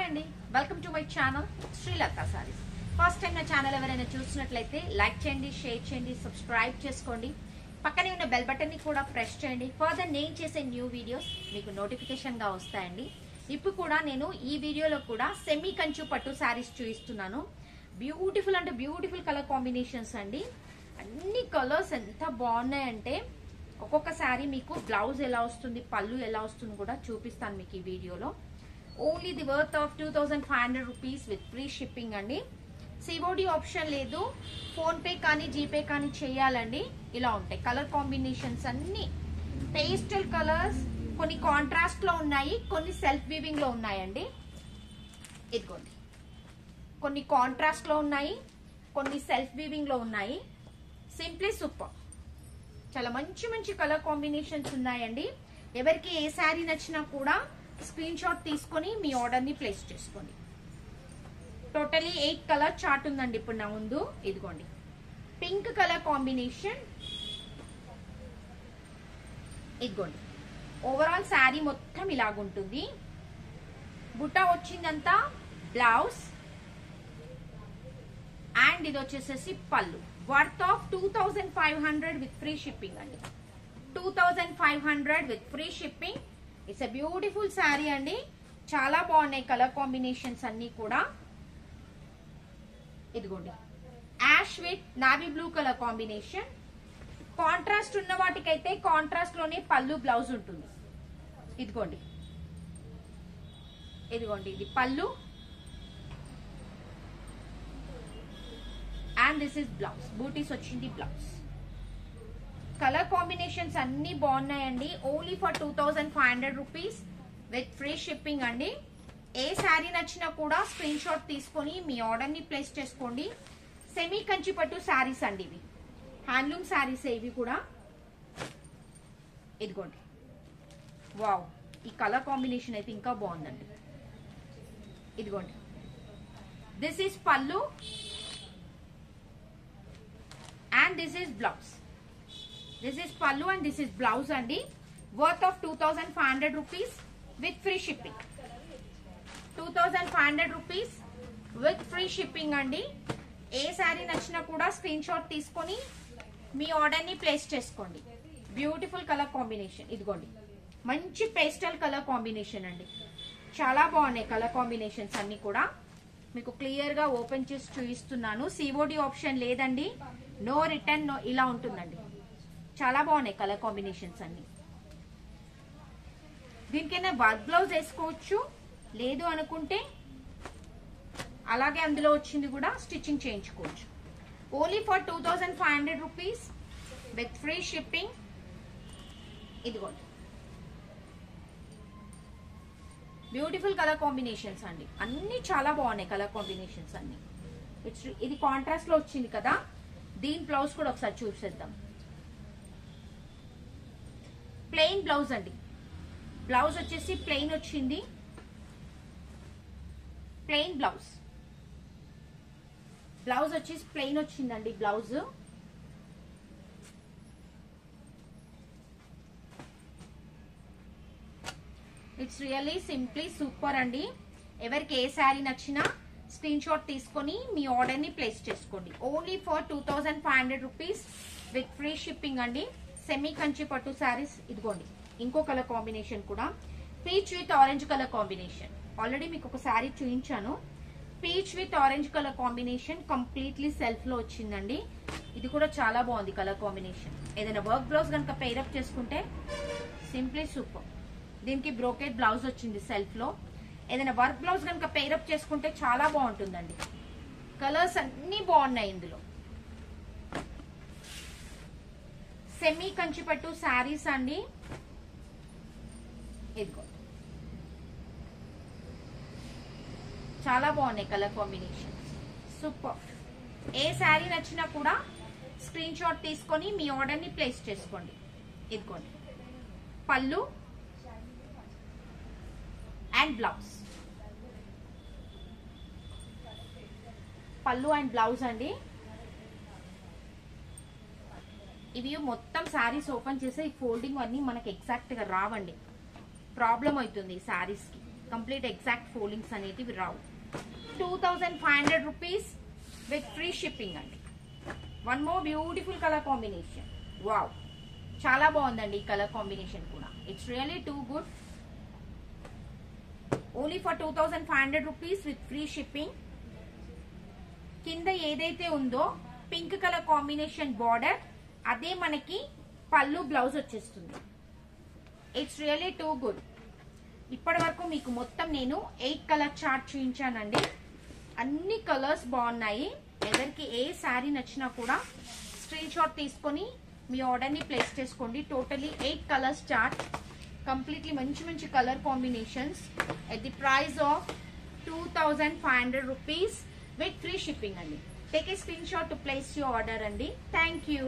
అండి, welcome to my channel Srilatha saris. First time నా channel ఎవరైనా చూసినట్లయితే లైక్ చేయండి, షేర్ చేయండి, సబ్స్క్రైబ్ చేసుకోండి. పక్కనే ఉన్న బెల్ బటన్ ని కూడా ప్రెస్ చేయండి. ఫర్దర్ నేను చేసే న్యూ వీడియోస్ మీకు నోటిఫికేషన్ గా వస్తాయండి. ఇప్పుడు కూడా నేను ఈ వీడియోలో కూడా సెమీ కంచు పట్టు సారీస్ చూపిస్తున్నాను. బ్యూటిఫుల్ అంటే బ్యూటిఫుల్ కలర్ కాంబినేషన్స్ అండి. అన్ని కలర్స్ ఎంత బాగున్నాయంటే ఒక్కొక్క సారీ మీకు బ్లౌజ్ ఎలా వస్తుంది, పళ్ళు ఎలా వస్తుంది కూడా చూపిస్తాను మీకు ఈ వీడియోలో. Only the worth of 2500 rupees with free shipping అండి. సిఓడి ఆప్షన్ లేదు, ఫోన్ పే కానీ జీపే కానీ చేయాలండి. ఇలా ఉంటాయి కలర్ కాంబినేషన్స్ అన్ని పేస్టల్ కలర్స్. కొన్ని కాంట్రాస్ట్ లో ఉన్నాయి, కొన్ని సెల్ఫ్ వీవింగ్ లో ఉన్నాయండి. ఇదిగోండి, కొన్ని కాంట్రాస్ట్ లో ఉన్నాయి, కొన్ని సెల్ఫ్ వీవింగ్ లో ఉన్నాయి. Simply super. చాలా మంచి మంచి కలర్ కాంబినేషన్స్ ఉన్నాయండి. ఎవరికి ఏ శారీ నచ్చినా కూడా స్క్రీన్ షాట్ తీసుకొని మీ ఆర్డర్ ని ప్లేస్ చేసుకోండి. టోటలీ 8 కలర్ చార్ట్ ఉందండి ఇప్పుడు నా ముందు. ఇదిగోండి, పింక్ కలర్ కాంబినేషన్. ఇదిగోండి, ఓవరాల్ శారీ మొత్తం ఇలాగుంటుంది. బుట్ట వచ్చిందంతా బ్లౌజ్ అండ్ ఇది వచ్చేసేసి పళ్ళు. Worth of 2500 with free shipping అండి. 2500 with free shipping. It's a beautiful sari అండి. చాలా బాగున్నాయి కలర్ కాంబినేషన్స్ అన్ని కూడా. ఇదిగోండి, ash with navy blue colour combination. Contrast ఉన్న వాటికైతే కాంట్రాస్ట్ లోనే పళ్ళు బ్లౌజ్ ఉంటుంది. ఇదిగోండి, ఇదిగోండి ఇది పళ్ళు అండ్ దిస్ ఇస్ బ్లౌజ్. బూటీస్ వచ్చింది బ్లౌజ్. కలర్ కాంబినేషన్స్ అన్ని బాగున్నాయండి. Only for 2500 rupees with free shipping అండి. ఏ శారీ నచ్చినా కూడా స్క్రీన్ షాట్ తీసుకొని మీ ఆర్డర్ ని ప్లేస్ చేసుకోండి. సెమీ కంచి పట్టు శారీస్ అండి ఇవి. హ్యాండ్లూమ్ శారీస్ ఇవి కూడా. ఇదిగోండి, వావ్, ఈ కలర్ కాంబినేషన్ అయితే ఇంకా బాగుందండి. ఇదిగోండి, దిస్ ఈస్ పళ్ళు and this is blouse. This is పళ్ళు అండ్ దిస్ ఈస్ బ్లౌజ్ అండి. Worth of 2500 rupees with free shipping. 2500 rupees with free shipping అండి. ఏ శారీ నచ్చినా కూడా స్క్రీన్ షాట్ తీసుకొని మీ ఆర్డర్ ని ప్లేస్ చేసుకోండి. Beautiful colour combination. ఇదిగోండి, మంచి పేస్టల్ కలర్ కాంబినేషన్ అండి. చాలా బాగున్నాయి కలర్ కాంబినేషన్స్ అన్ని కూడా. మీకు క్లియర్ గా ఓపెన్ చేసి చూపిస్తున్నాను. సిఓడి ఆప్షన్ లేదండి, నో రిటర్న్, నో, ఇలా ఉంటుందండి. చాలా బాగున్నాయి కలర్ కాంబినేషన్స్ అన్ని. దీనికైనా వర్క్ బ్లౌజ్ వేసుకోవచ్చు, లేదు అనుకుంటే అలాగే అందులో వచ్చింది కూడా స్టిచ్చింగ్ చేయించుకోవచ్చు. Only for 2500 rupees with free shipping. ఇదిగోండి, బ్యూటిఫుల్ కలర్ కాంబినేషన్స్ అండి. అన్ని చాలా బాగున్నాయి కలర్ కాంబినేషన్స్ అన్ని. ఇది కాంట్రాస్ట్ లో వచ్చింది కదా, దీని బ్లౌజ్ కూడా ఒకసారి చూసేద్దాం. ప్లెయిన్ బ్లౌజ్ అండి. బ్లౌజ్ వచ్చేసి ప్లెయిన్ వచ్చింది. Plain blouse. బ్లౌజ్ వచ్చేసి ప్లెయిన్ వచ్చిందండి blouse. It's really simply super అండి. ఎవరికి ఏ శారీ నచ్చినా స్క్రీన్ షాట్ తీసుకొని మీ ఆర్డర్ ని ప్లేస్ చేసుకోండి. Only for 2500 rupees with free shipping అండి. సెమీ కంచి పట్టు శారీస్. ఇదిగోండి, ఇంకో కలర్ కాంబినేషన్ కూడా peach with orange colour combination. Already మీకు ఒక శారీ చూపించాను. Peach with orange colour combination completely self లో వచ్చిందండి. ఇది కూడా చాలా బాగుంది కలర్ కాంబినేషన్. ఏదైనా వర్క్ బ్లౌజ్ కనుక పేరప్ చేసుకుంటే సింప్లీ సూపర్. దీనికి బ్రోకెట్ బ్లౌజ్ వచ్చింది సెల్ఫ్ లో. ఏదైనా వర్క్ బ్లౌజ్ కనుక పేరప్ చేసుకుంటే చాలా బాగుంటుందండి. కలర్స్ అన్ని బాగున్నాయి ఇందులో. సెమీ కంచిపట్టు శారీస్ అండి. ఇదిగో చాలా బాగున్నాయి కలర్ కాంబినేషన్స్. సూపర్. ఏ శారీ నచ్చినా కూడా స్క్రీన్ షాట్ తీసుకొని మీ ఆర్డర్ ని ప్లేస్ చేసుకోండి. ఇదిగోండి, పళ్ళు అండ్ బ్లౌజ్. పళ్ళు అండ్ బ్లౌజ్ అండి. ఇవి మొత్తం శారీస్ ఓపెన్ చేసే ఈ ఫోల్డింగ్ అన్ని మనకి ఎగ్జాక్ట్ గా రావండి. ప్రాబ్లం అవుతుంది ఈ శారీస్ కి. కంప్లీట్ ఎగ్జాక్ట్ ఫోల్డింగ్స్ అనేటివి రావు. 2500 రూపీస్ విత్ ఫ్రీ షిప్పింగ్ అండి. One more beautiful colour combination. Wow, చాలా బాగుందండి ఈ కలర్ కాంబినేషన్ కూడా. It's really too good. Only for 2500 rupees with free shipping. కింద ఏదైతే ఉందో పింక్ కలర్ కాంబినేషన్ బార్డర్, అదే మనకి పళ్ళు బ్లౌజ్ వచ్చేస్తుంది. It's really too good. ఇప్పటి వరకు మీకు మొత్తం నేను 8 కలర్ చార్ట్ చూపించానండి. అన్ని కలర్స్ బాగున్నాయి. ఎవరికి ఏ శారీ నచ్చినా కూడా స్క్రీన్ షాట్ తీసుకొని మీ ఆర్డర్ని ప్లేస్ చేసుకోండి. టోటలీ 8 కలర్స్ చార్ట్, కంప్లీట్లీ మంచి మంచి colour combinations at the price of 2500 rupees with free shipping అండి. Take a screenshot to place your order అండి. Thank you.